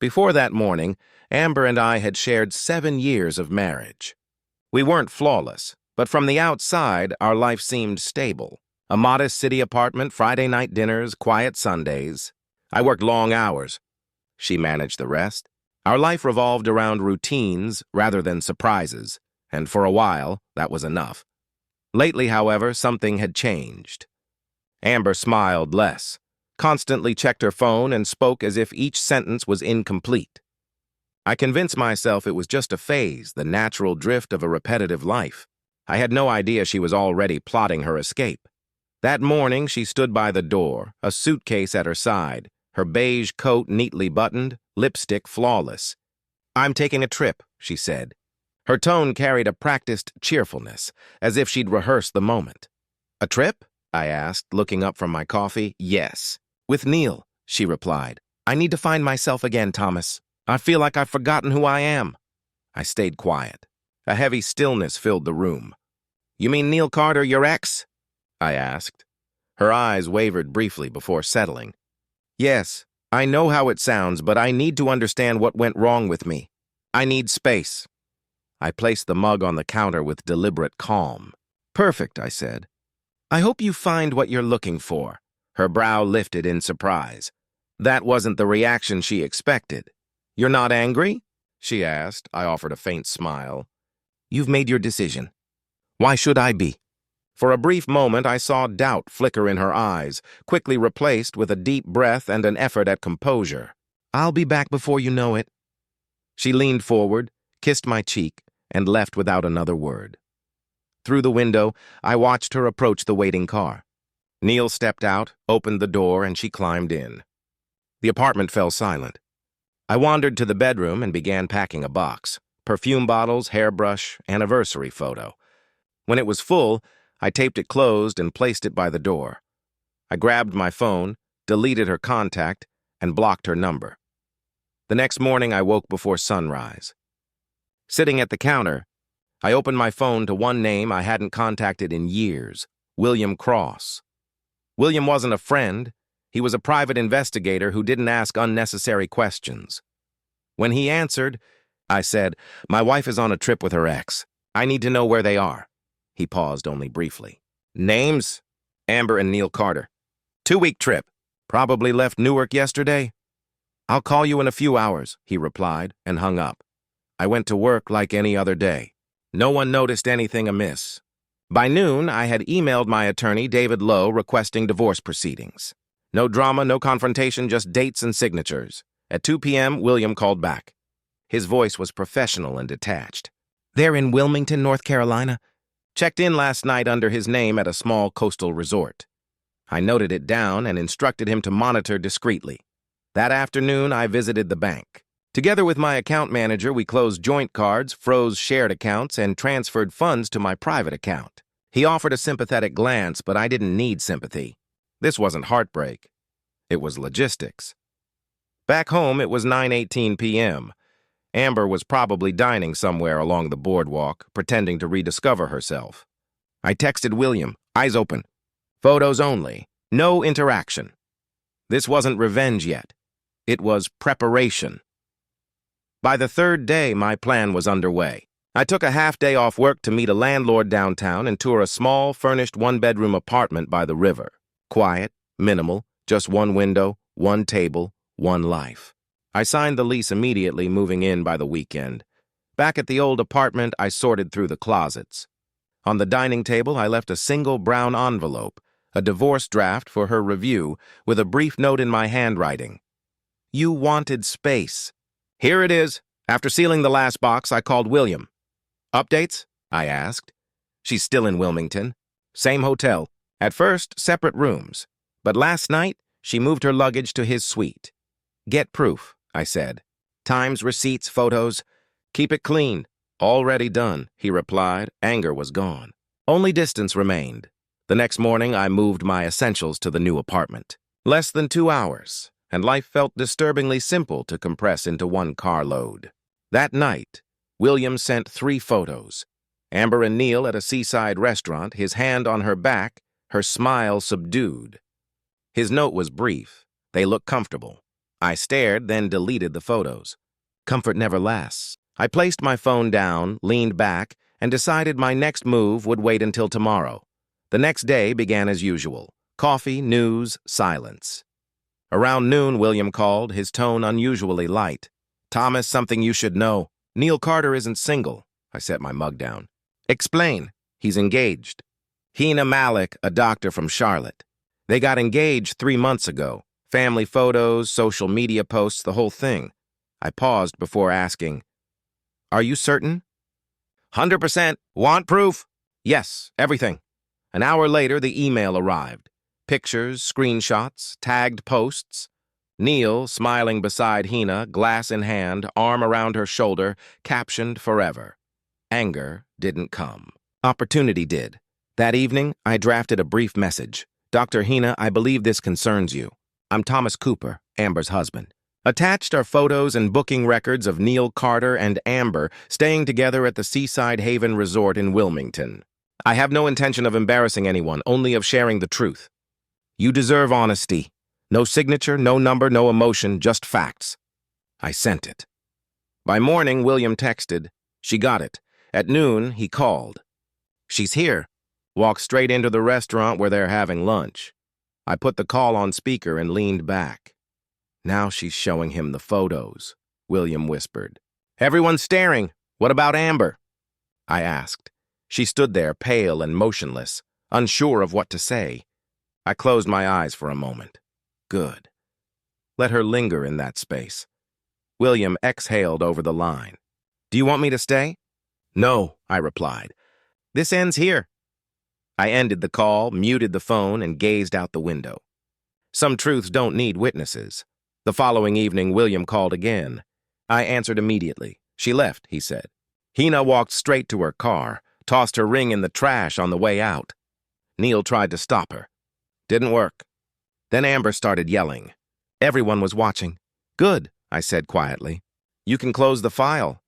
Before that morning, Amber and I had shared 7 years of marriage. We weren't flawless, but from the outside, our life seemed stable. A modest city apartment, Friday night dinners, quiet Sundays. I worked long hours. She managed the rest. Our life revolved around routines rather than surprises, and for a while, that was enough. Lately, however, something had changed. Amber smiled less, constantly checked her phone, and spoke as if each sentence was incomplete. I convinced myself it was just a phase, the natural drift of a repetitive life. I had no idea she was already plotting her escape. That morning, she stood by the door, a suitcase at her side, her beige coat neatly buttoned, lipstick flawless. "I'm taking a trip," she said. Her tone carried a practiced cheerfulness, as if she'd rehearsed the moment. "A trip?" I asked, looking up from my coffee. "Yes. With Neil," she replied. "I need to find myself again, Thomas. I feel like I've forgotten who I am." I stayed quiet. A heavy stillness filled the room. "You mean Neil Carter, your ex?" I asked. Her eyes wavered briefly before settling. "Yes, I know how it sounds, but I need to understand what went wrong with me. I need space." I placed the mug on the counter with deliberate calm. "Perfect," I said. "I hope you find what you're looking for." Her brow lifted in surprise. That wasn't the reaction she expected. "You're not angry?" she asked. I offered a faint smile. "You've made your decision. Why should I be?" For a brief moment, I saw doubt flicker in her eyes, quickly replaced with a deep breath and an effort at composure. "I'll be back before you know it." She leaned forward, kissed my cheek, and left without another word. Through the window, I watched her approach the waiting car. Neil stepped out, opened the door, and she climbed in. The apartment fell silent. I wandered to the bedroom and began packing a box. Perfume bottles, hairbrush, anniversary photo. When it was full, I taped it closed and placed it by the door. I grabbed my phone, deleted her contact, and blocked her number. The next morning, I woke before sunrise. Sitting at the counter, I opened my phone to one name I hadn't contacted in years, William Cross. William wasn't a friend. He was a private investigator who didn't ask unnecessary questions. When he answered, I said, "My wife is on a trip with her ex. I need to know where they are." He paused only briefly. "Names? Amber and Neil Carter. 2-week trip. Probably left Newark yesterday." "I'll call you in a few hours," he replied, and hung up. I went to work like any other day. No one noticed anything amiss. By noon, I had emailed my attorney, David Lowe, requesting divorce proceedings. No drama, no confrontation, just dates and signatures. At 2 p.m., William called back. His voice was professional and detached. "They're in Wilmington, North Carolina. Checked in last night under his name at a small coastal resort." I noted it down and instructed him to monitor discreetly. That afternoon, I visited the bank. Together with my account manager, we closed joint cards, froze shared accounts, and transferred funds to my private account. He offered a sympathetic glance, but I didn't need sympathy. This wasn't heartbreak. It was logistics. Back home, it was 9:18 p.m. Amber was probably dining somewhere along the boardwalk, pretending to rediscover herself. I texted William, eyes open. Photos only. No interaction. This wasn't revenge yet. It was preparation. By the third day, my plan was underway. I took a half-day off work to meet a landlord downtown and tour a small, furnished one-bedroom apartment by the river. Quiet, minimal, just one window, one table, one life. I signed the lease immediately, moving in by the weekend. Back at the old apartment, I sorted through the closets. On the dining table, I left a single brown envelope, a divorce draft for her review, with a brief note in my handwriting. "You wanted space." "Here it is." After sealing the last box, I called William. "Updates?" I asked. "She's still in Wilmington. Same hotel. At first, separate rooms. But last night, she moved her luggage to his suite. Get proof," I said. "Times, receipts, photos. Keep it clean." "Already done," he replied. Anger was gone. Only distance remained. The next morning, I moved my essentials to the new apartment. Less than 2 hours, and life felt disturbingly simple to compress into one carload. That night, William sent 3 photos. Amber and Neil at a seaside restaurant, his hand on her back, her smile subdued. His note was brief. "They look comfortable. I stared, then deleted the photos. Comfort never lasts. I placed my phone down, leaned back, and decided my next move would wait until tomorrow. The next day began as usual. Coffee, news, silence. Around noon, William called, his tone unusually light. "Thomas, something you should know. Neil Carter isn't single." I set my mug down. "Explain." "He's engaged. Hina Malik, a doctor from Charlotte. They got engaged 3 months ago. Family photos, social media posts, the whole thing." I paused before asking, "Are you certain?" "100%. Want proof?" "Yes, everything." An hour later, the email arrived. Pictures, screenshots, tagged posts. Neil, smiling beside Hina, glass in hand, arm around her shoulder, captioned forever. Anger didn't come. Opportunity did. That evening, I drafted a brief message. "Dr. Hina, I believe this concerns you. I'm Thomas Cooper, Amber's husband." Attached are photos and booking records of Neil Carter and Amber staying together at the Seaside Haven Resort in Wilmington. I have no intention of embarrassing anyone, only of sharing the truth. You deserve honesty. No signature, no number, no emotion, just facts. I sent it. By morning, William texted. She got it. At noon, he called. "She's here." Walked straight into the restaurant where they're having lunch. I put the call on speaker and leaned back. "Now she's showing him the photos," William whispered. "Everyone's staring. What about Amber?" I asked. She stood there, pale and motionless, unsure of what to say. I closed my eyes for a moment. Good. Let her linger in that space. William exhaled over the line. "Do you want me to stay?" "No," I replied. "This ends here." I ended the call, muted the phone, and gazed out the window. Some truths don't need witnesses. The following evening, William called again. I answered immediately. "She left," he said. Hina walked straight to her car, tossed her ring in the trash on the way out. Neil tried to stop her. Didn't work. Then Amber started yelling. Everyone was watching. "Good," I said quietly. "You can close the file."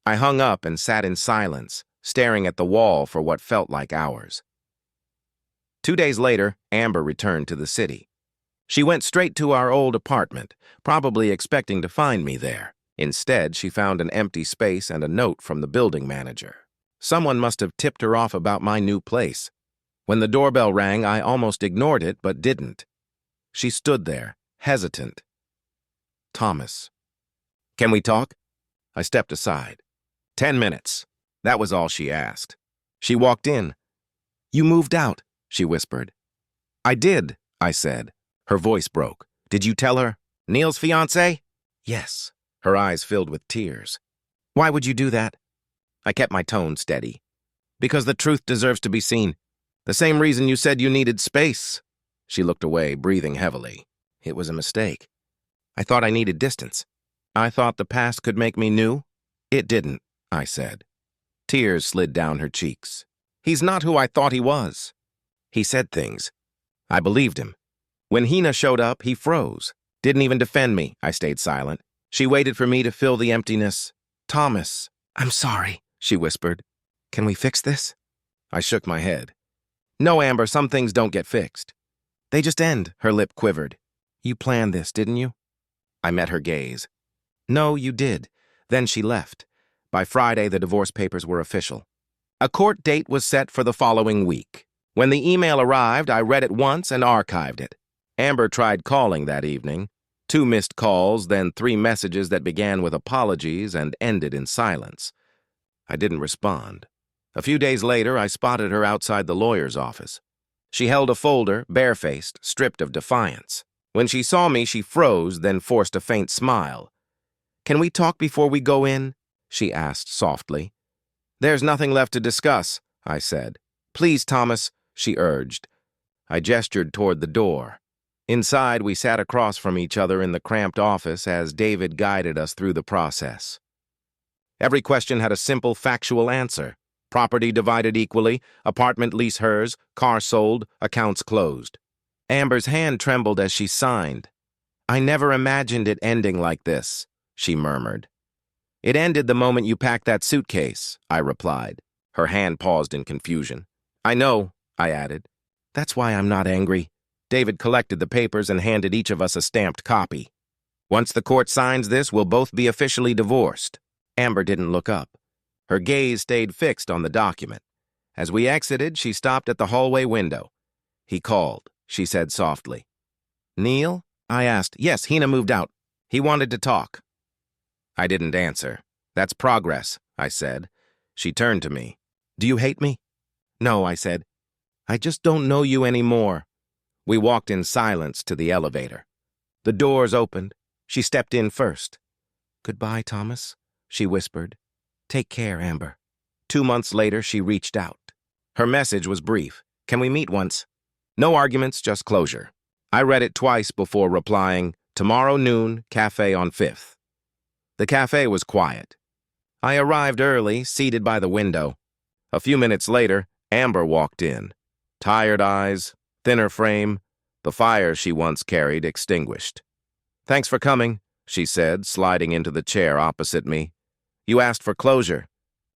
I hung up and sat in silence, staring at the wall for what felt like hours. 2 days later, Amber returned to the city. She went straight to our old apartment, probably expecting to find me there. Instead, she found an empty space and a note from the building manager. Someone must have tipped her off about my new place. When the doorbell rang, I almost ignored it, but didn't. She stood there, hesitant. "Thomas, can we talk?" I stepped aside. 10 minutes. That was all she asked. She walked in. "You moved out," she whispered. "I did," I said. Her voice broke. "Did you tell her? Neil's fiancé?" "Yes." Her eyes filled with tears. "Why would you do that?" I kept my tone steady. "Because the truth deserves to be seen. The same reason you said you needed space." She looked away, breathing heavily. "It was a mistake. I thought I needed distance. I thought the past could make me new. It didn't," I said. Tears slid down her cheeks. "He's not who I thought he was." He said things. I believed him. When Hina showed up, he froze. Didn't even defend me. I stayed silent. She waited for me to fill the emptiness. "Thomas, I'm sorry," she whispered. "Can we fix this?" I shook my head. "No, Amber, some things don't get fixed. They just end," her lip quivered. "You planned this, didn't you?" I met her gaze. "No, you did." Then she left. By Friday, the divorce papers were official. A court date was set for the following week. When the email arrived, I read it once and archived it. Amber tried calling that evening. 2 missed calls, then 3 messages that began with apologies and ended in silence. I didn't respond. A few days later, I spotted her outside the lawyer's office. She held a folder, barefaced, stripped of defiance. When she saw me, she froze, then forced a faint smile. "Can we talk before we go in?" she asked softly. "There's nothing left to discuss," I said. "Please, Thomas," she urged. I gestured toward the door. Inside, we sat across from each other in the cramped office as David guided us through the process. Every question had a simple, factual answer. Property divided equally, apartment lease hers, car sold, accounts closed. Amber's hand trembled as she signed. "I never imagined it ending like this," she murmured. "It ended the moment you packed that suitcase," I replied. Her hand paused in confusion. "I know," I added. "That's why I'm not angry." David collected the papers and handed each of us a stamped copy. Once the court signs this, we'll both be officially divorced. Amber didn't look up. Her gaze stayed fixed on the document. As we exited, she stopped at the hallway window. He called, she said softly. Neil? I asked. Yes, Hina moved out. He wanted to talk. I didn't answer. That's progress, I said. She turned to me. Do you hate me? No, I said. I just don't know you anymore. We walked in silence to the elevator. The doors opened. She stepped in first. Goodbye, Thomas, she whispered. Take care, Amber. 2 months later, she reached out. Her message was brief. Can we meet once? No arguments, just closure. I read it twice before replying, tomorrow noon, cafe on 5th. The cafe was quiet. I arrived early, seated by the window. A few minutes later, Amber walked in. Tired eyes, thinner frame, the fire she once carried extinguished. Thanks for coming, she said, sliding into the chair opposite me. You asked for closure.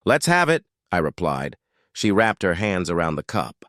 Let's have it, I replied. She wrapped her hands around the cup.